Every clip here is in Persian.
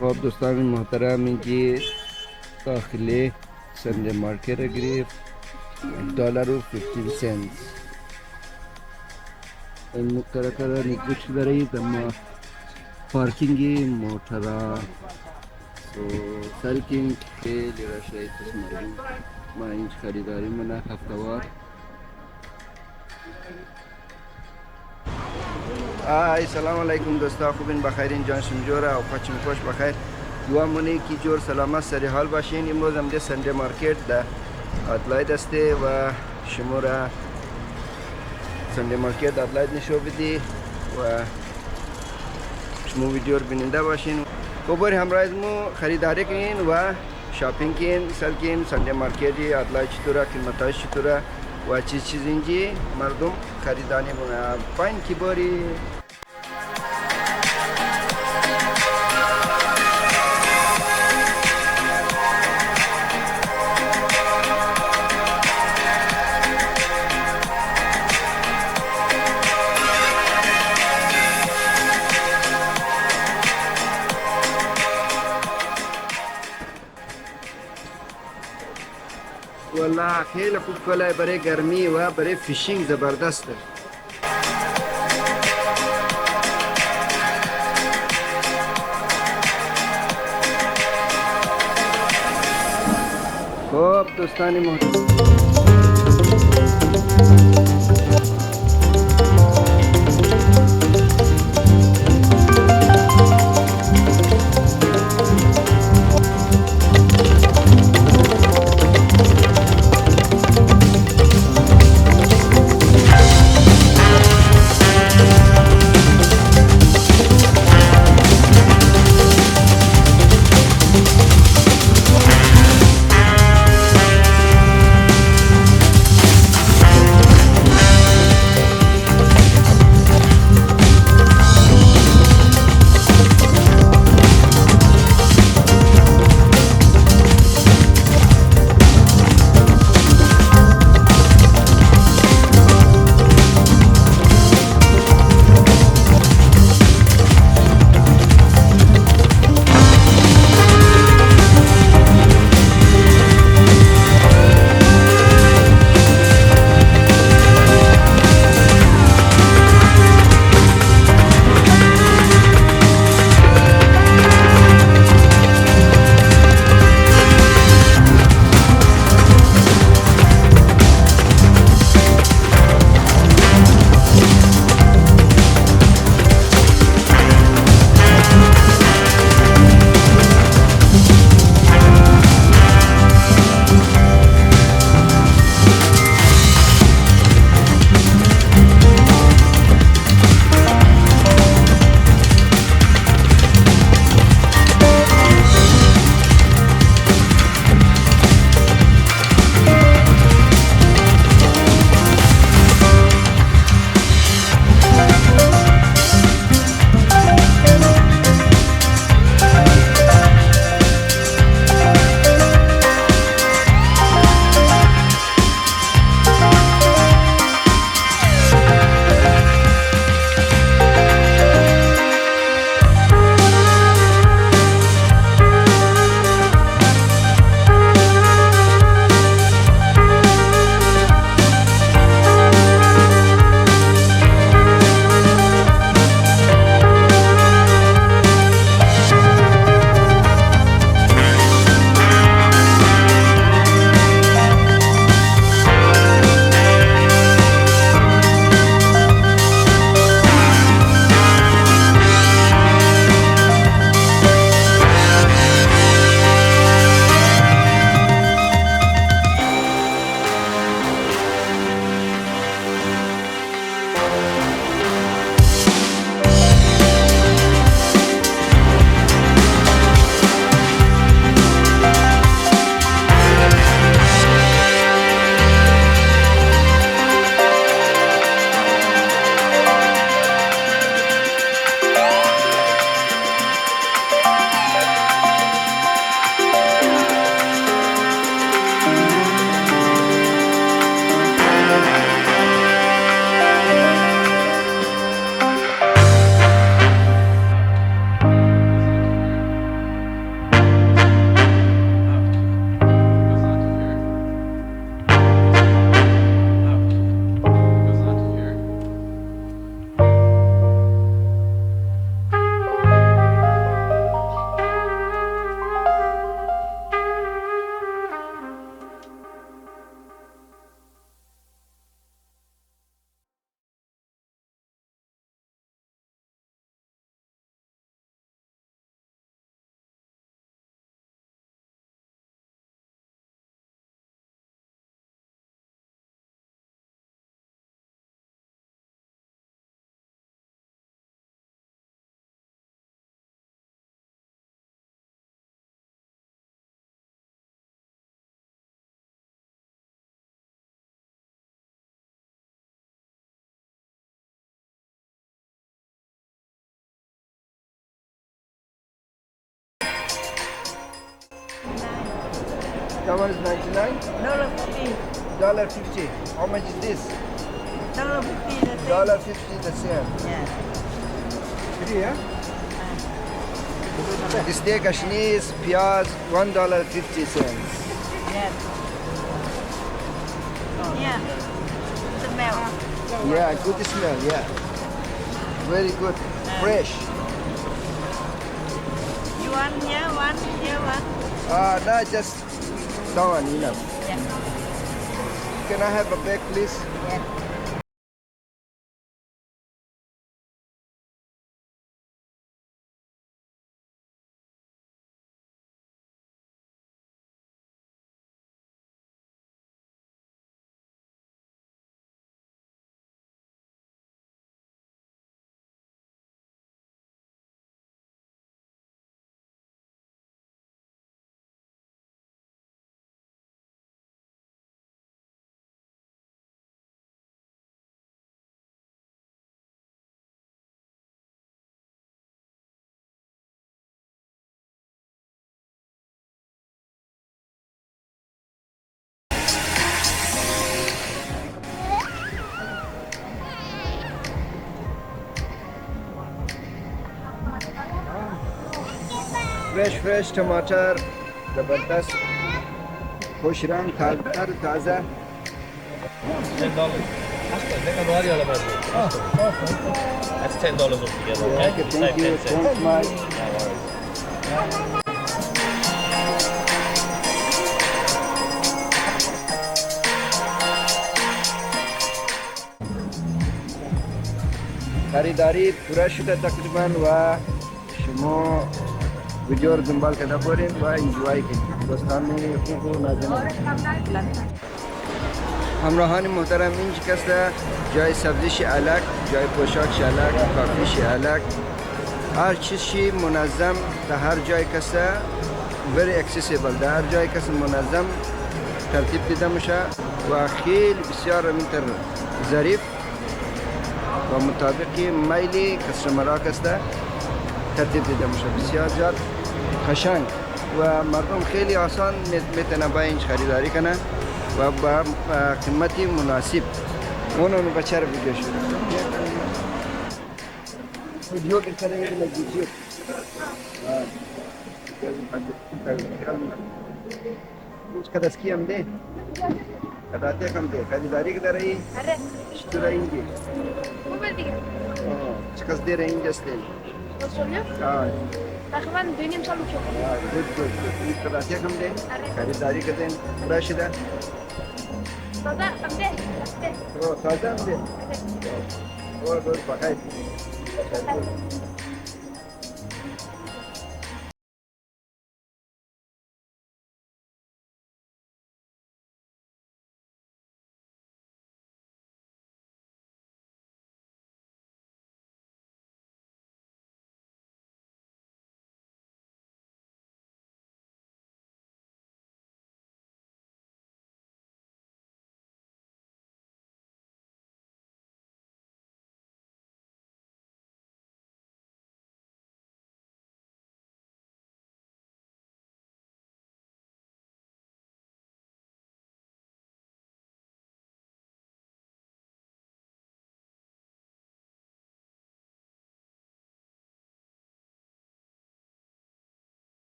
خب دوستان محترم، اینجا داخل سنده مارکت را گرفت $1.15. این مکترکه را نگوش دارید اما پارکینگ موترا سلکینگ خیلی رشته تسماریم. ما اینج خریداری منه هفتوار. سلام علیکم دوستا، خوبین؟ بخیرین؟ جانشون جوره و پاچون خوش بخیر. دعا منی که جور سلامت سری حال باشین. امروز هم ده سنده مارکت ده آدلاید استه و شما را سنده مارکت آدلاید نشو بدی و شما ویدیو رو بیننده باشین. باری همراه از ما خریداری کنین و شاپینگ کن، سل کن. سنده مارکتی آدلاید چطوره، قیمتاش چطوره و چیز اینجی مردم خریداری بونه. پایین کی باری والله خیلی خوب کلاه برای گرمی و برای فیشینگ زبردسته. خب دوستان محترم، That one is 99? $1.50. How much is this? $1.50 the same. Yeah. Free, yeah? Steak, Hsnov, piyaz, $1.50. Yeah. Yeah. Smell. Yeah, good smell, yeah. Very good. Fresh. You want here one, here one? No, just that one enough. Yeah. Can I have a bag, please? Yeah. Fresh टमाटर जबरदस्त खुश रंग ताज़ा $10. That's $10 altogether. Okay, thank you. Thanks, Mike. No worries. خریداری پورا شده تقریبا و شما ویدیو رو دنبال کرده برین و انجوای کنید. دوستان خوب و نازنین همراهان محترم اینج کسته جای سبزیش الگ، جای پوشاکش الگ، کافیش الگ، هر چیزی منظم در هر جای کسته very accessible در هر جای کس منظم ترتیب دیده میشه و خیلی بسیار اینتر ظریف و مطابق میل کستمرها کسته ترتیب دیده میشه بسیار زیاد قشنگ و مردم خیلی آسان میتونه با اینج خریداری کنه و با قیمتی مناسب اونو بچه رو ویدیو شد ویدیو که کردن ویدیو उसका 10 की हम दे बताते हम दे खरीदारी की तरह ही रहेंगे चकस दे रहेंगे जस्ते हाँ تقریبا 2.5 سال میشه. गुड बताते हम दे खरीदारी करते हैं राशिदा تازه امده ताज़ा हम दे और बखाई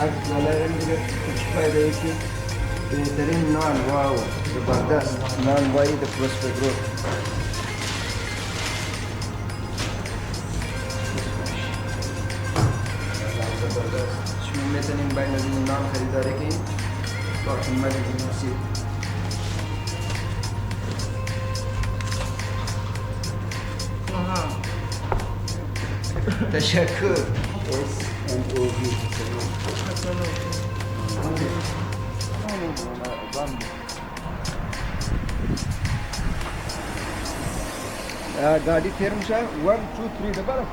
از دلار میگه فایده ای که بهترین نان واو زبردست نان وای د پروسپرو زبردست شما میتونین بین از این نان خریداری کنید با قیمت مناسب تشکر S&OV गाडी تیر میشه 1 2 3 دوباره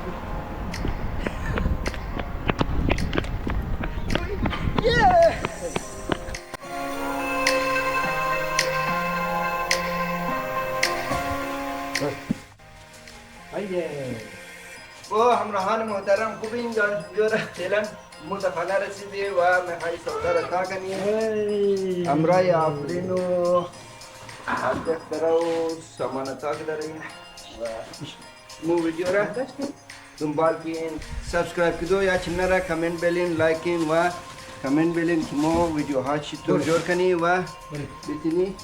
او همراهان محترم خوبین جان جوره فعلا متفقه رسیده و میخوای سودا را تا کنیم امرای آفرین و حدث داره و سامان تاک داره و مو ویدیو را دنبال کن سبسکرایب کدو یا چنل را کمنت بلین لایکین و کمنت بلین که ما ویدیو ها چطور جور کنی و بتونی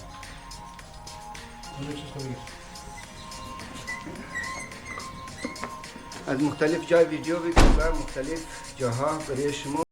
از مختلف جای ویدیو بگیریم و مختلف جاها برای شما